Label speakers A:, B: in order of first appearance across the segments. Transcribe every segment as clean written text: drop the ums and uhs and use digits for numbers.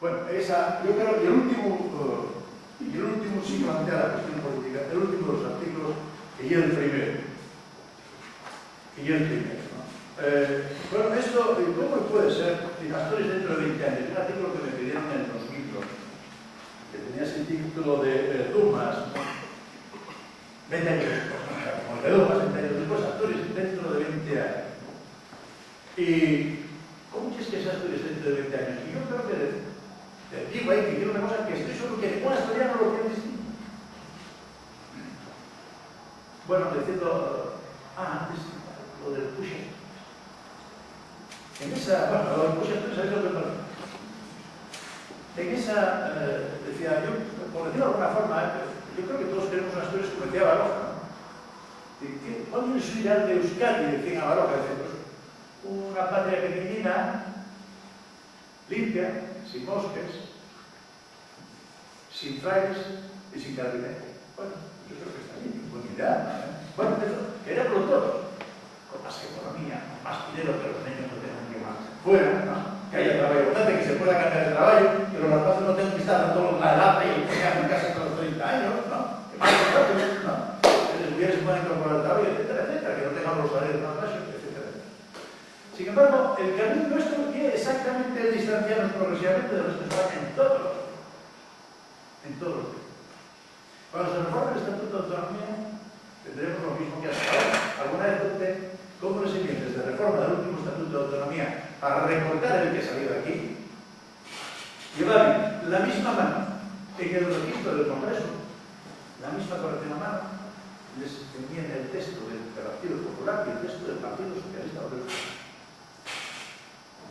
A: Bueno, yo creo que el último sí plantea la cuestión política, el último de los artículos, que ya el primero. ¿No? Bueno, esto, ¿cómo puede ser? Asturias dentro de 20 años, un artículo que me pidieron en el 2002, que tenía ese título de Dumas, 20 años después, como el de Dumas, 20 años después, Asturias dentro de 20 años. ¿Y cómo es que es Asturias dentro de 20 años? Y yo creo que te digo ahí que quiero una cosa que estoy seguro que ningún asturiano lo tiene distinto. Bueno, diciendo, antes, lo del push. En esa, bueno, lo del push, ¿sabéis lo que pasa? En esa, decía yo, por decirlo de alguna forma, yo creo que todos queremos una Asturias como decía Baroja, ¿no? ¿Cuál es su ideal de Euskadi? Decían a Baroja, pues, una patria pequeñina, limpia, sin mosques, sin frailes y sin carabinero. Bueno, yo creo que está bien, buena idea. Bueno, eso, queremos todos, con más economía, con más dinero, que los niños no tengan que más fuera, ¿no? Que haya trabajo abundante, que se pueda cambiar de trabajo, que los rapaces no tengan que estar dando la edad y quedarse en casa hasta los 30 años, ¿no? Que más rápido, ¿no? Que las mujeres puedan incorporar el trabajo, etcétera, etcétera, que no tengan los salarios más bajos, etcétera. Sin embargo, el camino nuestro quiere exactamente distanciarnos progresivamente de nuestra España en todos los temas. Cuando se reforme el Estatuto de Autonomía, tendremos lo mismo que hasta ahora. Alguna vez pregunté cómo los siguientes de reforma del último Estatuto de Autonomía para recortar el que salió de aquí, llevar la misma mano en el registro del Congreso, la misma corrección a mano, les tenían el texto del Partido Popular y el texto del Partido Socialista Obrero.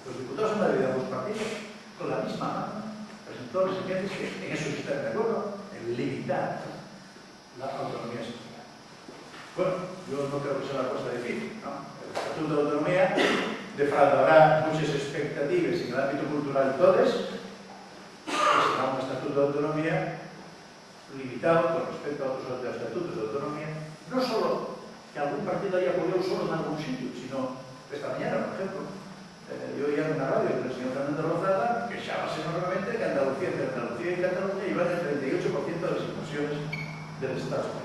A: Los diputados en Madrid de ambos partidos, con la misma mano, presentó los siguientes que en eso están de acuerdo, en limitar la autonomía social. Bueno, yo no creo que sea una cosa difícil, ¿no? El Estatuto de Autonomía defraudará muchas expectativas en el ámbito cultural todas, que será un Estatuto de Autonomía limitado con respecto a otros estatutos de autonomía, no solo que algún partido haya apoyado solo en algún sitio, sino esta mañana, por ejemplo, yo oía en una radio del señor Fernández Lozada que quejábase enormemente que Andalucía y Cataluña iban el 38% de las inversiones del Estado.